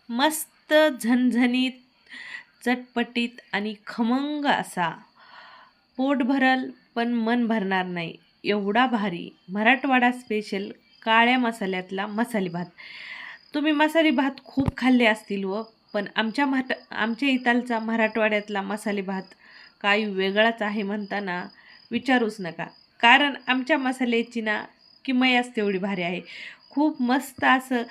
मस्त झणझणीत, चटपटीत आणि खमंग असा. पोट भरल पण मन भरणार नाही एवढा भारी मराठवाडा स्पेशल काळ्या मसाल्यातला मसाले भात. तुम्ही मसाले भात खूप खाल्ले असतील पण आमच्या इथालचा मराठवाड्यातला मसाले भात काही वेगळाच आहे म्हणताना विचारूच नका. कारण आमच्या मसाल्याची ना किमयाच तेवढी भारी आहे. खूप मस्त असं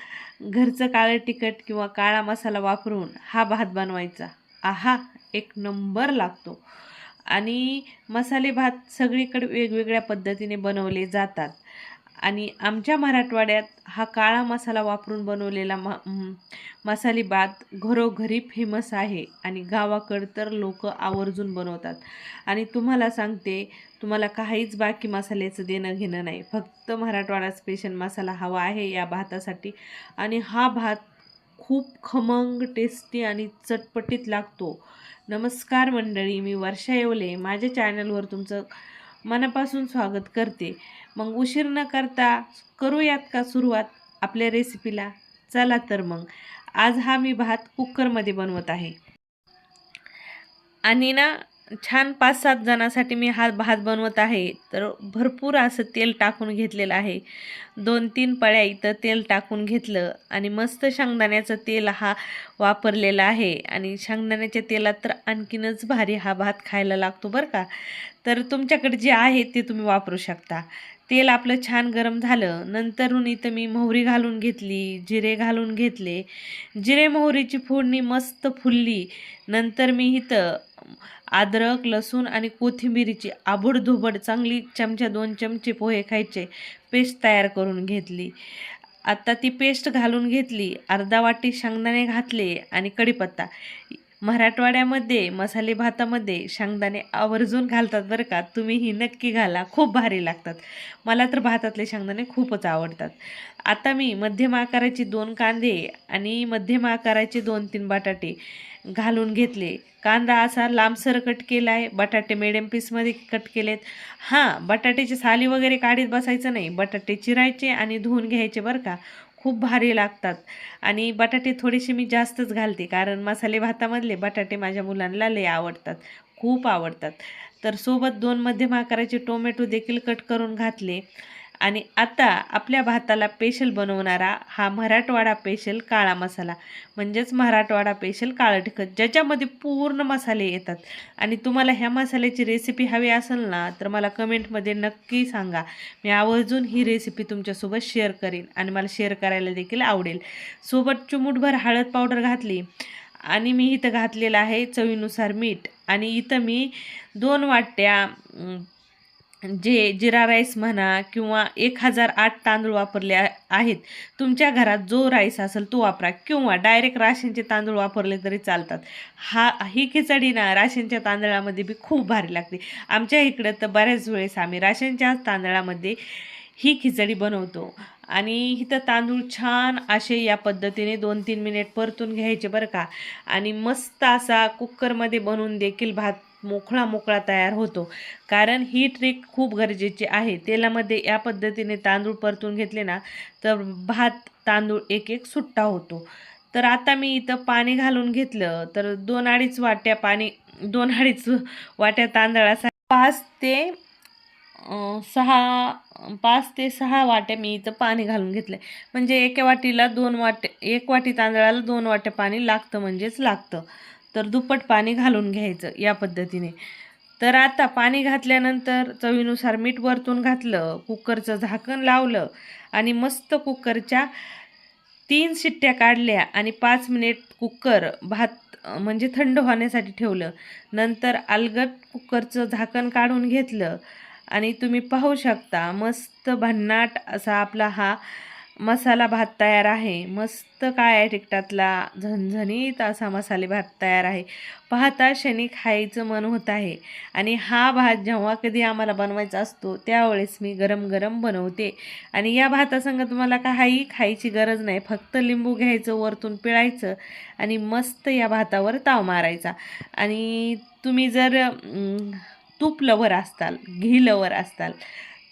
घरचं काळं तिखट किंवा काळा मसाला वापरून हा भात बनवायचा. आहा, एक नंबर लागतो. आणि मसाले भात सगळीकडे वेगवेगळ्या पद्धतीने बनवले जातात आणि आमच्या मराठवाड्यात हा काळा मसाला वापरून बनवलेला मसाले भात घरोघरी फेमस आहे आणि गावाकडं तर लोक आवर्जून बनवतात. आणि तुम्हाला सांगते, तुम्हाला काहीच बाकी मसाल्याचं देणं घेणं नाही, फक्त मराठवाडा स्पेशल मसाला हवा आहे या भातासाठी. आणि हा भात खूप खमंग, टेस्टी आणि चटपटीत लागतो. नमस्कार मंडळी, मी वर्षा येवले माझ्या चॅनलवर तुमचं मनापासून स्वागत करते. मग उशीर न करता करूयात का सुरुवात आपल्या रेसिपीला? चला तर मग. आज हा मी भात कुकरमध्ये बनवत आहे आणि ना छान 5-7 जणांसाठी मी हा भात बनवत आहे. तर भरपूर असं तेल टाकून घेतलेलं आहे. 2-3 पळ्या इथं तेल टाकून घेतलं आणि मस्त शेंगदाण्याचं तेल हा वापरलेला आहे. आणि शेंगदाण्याच्या तेलात तर आणखीनच भारी हा भात खायला लागतो बरं का. तर तुमच्याकडे जे आहे ते तुम्ही वापरू शकता. तेल आपलं छान गरम झालं नंतरून इथं मी मोहरी घालून घेतली, जिरे घालून घेतले. जिरे मोहरीची फोडणी मस्त फुलली नंतर मी इथं अद्रक, लसूण आणि कोथिंबिरीची आबडधोबड चांगली 2 चमचे पोहे खायचे पेस्ट तयार करून घेतली. आता ती पेस्ट घालून घेतली. अर्धा वाटी शेंगदाणे घातले आणि कढीपत्ता. मराठवाड्यामध्ये मसाले भातामध्ये शेंगदाणे आवर्जून घालतात बरं का. तुम्हीही नक्की घाला, खूप भारी लागतात. मला तर भातातले शेंगदाणे खूपच आवडतात. आता मी मध्यम आकाराचे 2 कांदे आणि मध्यम आकाराचे 2-3 बटाटे घालून घेतले. कांदा असा लांबसर कट केला आहे, बटाटे मिडियम पीसमध्ये कट केलेत. हां, बटाट्याची साली वगैरे काढीत बसायचं नाही, बटाटे चिरायचे आणि धुवून घ्यायचे बरं का. खूप भारी लागतात. आणि बटाटे थोडेसे मी जास्तच घालते कारण मसाले भातामधले बटाटे माझ्या मुलांना लय आवडतात, खूप आवडतात. तर सोबत 2 मध्यम आकाराचे टोमॅटो देखील कट करून घातले. आणि आता आपल्या भाताला स्पेशल बनवणारा हा मराठवाडा स्पेशल काळा मसाला, म्हणजेच मराठवाडा स्पेशल काळं तिखट, ज्याच्यामध्ये पूर्ण मसाले येतात. आणि तुम्हाला ह्या मसाल्याची रेसिपी हवी असेल ना तर मला कमेंटमध्ये नक्की सांगा. मी आवर्जून ही रेसिपी तुमच्यासोबत शेअर करीन आणि मला शेअर करायला देखील आवडेल. सोबत चिमूटभर हळद पावडर घातली आणि मी इथं घातलेलं आहे चवीनुसार मीठ. आणि इथं मी 2 वाट्या जिरा राईस म्हणा किंवा 1008 तांदूळ वापरले आहेत. तुमच्या घरात जो राईस असेल तो वापरा किंवा डायरेक्ट राशनचे तांदूळ वापरले तरी चालतात. ही खिचडी ना राशनच्या तांदळामध्ये बी खूप भारी लागते. आमच्या इकडं तर बऱ्याच वेळेस आम्ही राशनच्या तांदळामध्ये ही खिचडी बनवतो. आणि इथं तांदूळ छान असे या पद्धतीने 2-3 मिनिट परतून घ्यायचे बरं का. आणि मस्त असा कुकरमध्ये बनवून देखील भात मोकळा मोकळा तयार होतो. कारण ही ट्रिक खूप गरजेची आहे. तेलामध्ये या पद्धतीने तांदूळ परतून घेतले ना तर भात तांदूळ एक एक सुट्टा होतो. तर आता मी इथं पाणी घालून घेतलं. तर 2-2.5 वाट्या पाणी, 2-2.5 वाट्या तांदळासाठी 5 ते 6 वाट्या मी इथं पाणी घालून घेतलं. म्हणजे एका वाटीला 2 वाटे, 1 वाटी तांदळाला 2 वाट्या पाणी लागतं, म्हणजेच लागतं. तर दुप्पट पाणी घालून घ्यायचं या पद्धतीने. तर आता पाणी घातल्यानंतर चवीनुसार मीठ वरतून घातलं, कुकरचं झाकण लावलं आणि मस्त कुकरच्या 3 शिट्ट्या काढल्या आणि 5 मिनिट कुकर भात म्हणजे थंड होण्यासाठी ठेवलं. नंतर अलगद कुकरचं झाकण काढून घेतलं आणि तुम्ही पाहू शकता मस्त भन्नाट असा आपला हा मसाला भात तयार आहे. मस्त काळ्या तिखटातला झणझणीत असा मसाले भात तयार आहे. पाहता क्षणी खायचं मन होत आहे. आणि हा भात जेव्हा कधी आम्हाला बनवायचा असतो त्यावेळेस मी गरम गरम बनवते. आणि या भातासंग तुम्हाला काही खायची गरज नाही, फक्त लिंबू घ्यायचं, वरतून पिळायचं आणि मस्त या भातावर ताव मारायचा. आणि तुम्ही जर तूप लवर असताल, घी लवर असताल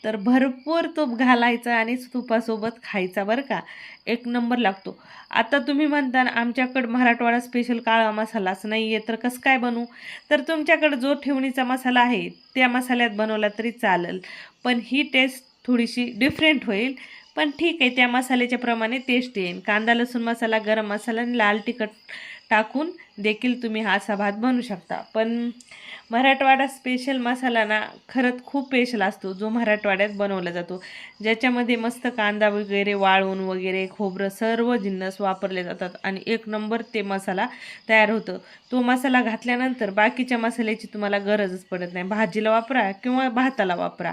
तर भरपूर तूप घालायचं आणि तुपासोबत खायचा बरं का, एक नंबर लागतो. आता तुम्ही म्हणता ना आमच्याकडं मराठवाडा स्पेशल काळा मसालाच नाही आहे तर कसं काय बनवू? तर तुमच्याकडं जो ठेवणीचा मसाला आहे त्या मसाल्यात बनवला तरी चालेल, पण ही टेस्ट थोडीशी डिफरंट होईल. पण ठीक आहे, त्या मसाल्याच्या प्रमाणे टेस्ट येईल. कांदा लसूण मसाला, गरम मसाला आणि लाल तिखट टाकून देखील तुम्ही हा असा भात बनवू शकता. पण मराठवाडा स्पेशल मसाला ना खरंच खूप स्पेशल असतो, जो मराठवाड्यात बनवला जातो, ज्याच्यामध्ये मस्त कांदा वगैरे वाळून वगैरे खोबरं सर्व जिन्नस वापरले जातात आणि एक नंबर ते मसाला तयार होतं. तो मसाला घातल्यानंतर बाकीच्या मसाल्याची तुम्हाला गरजच पडत नाही. भाजीला वापरा किंवा भाताला वापरा.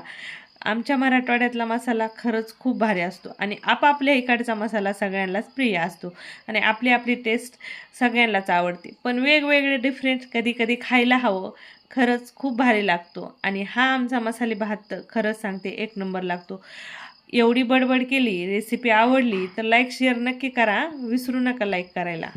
आमच्या मराठवाड्यातला मसाला खरंच खूप भारी असतो आणि आपापल्या इकडचा मसाला सगळ्यांनाच प्रिय असतो आणि आपली आपली टेस्ट सगळ्यांनाच आवडते. पण वेगवेगळे डिफरंट कधी कधी खायला हवं. खरंच खूप भारी लागतो आणि हा आमचा मसाले भात तर खरंच सांगते एक नंबर लागतो. एवढी बडबड केली, रेसिपी आवडली तर लाईक शेअर नक्की करा. विसरू नका लाईक करायला.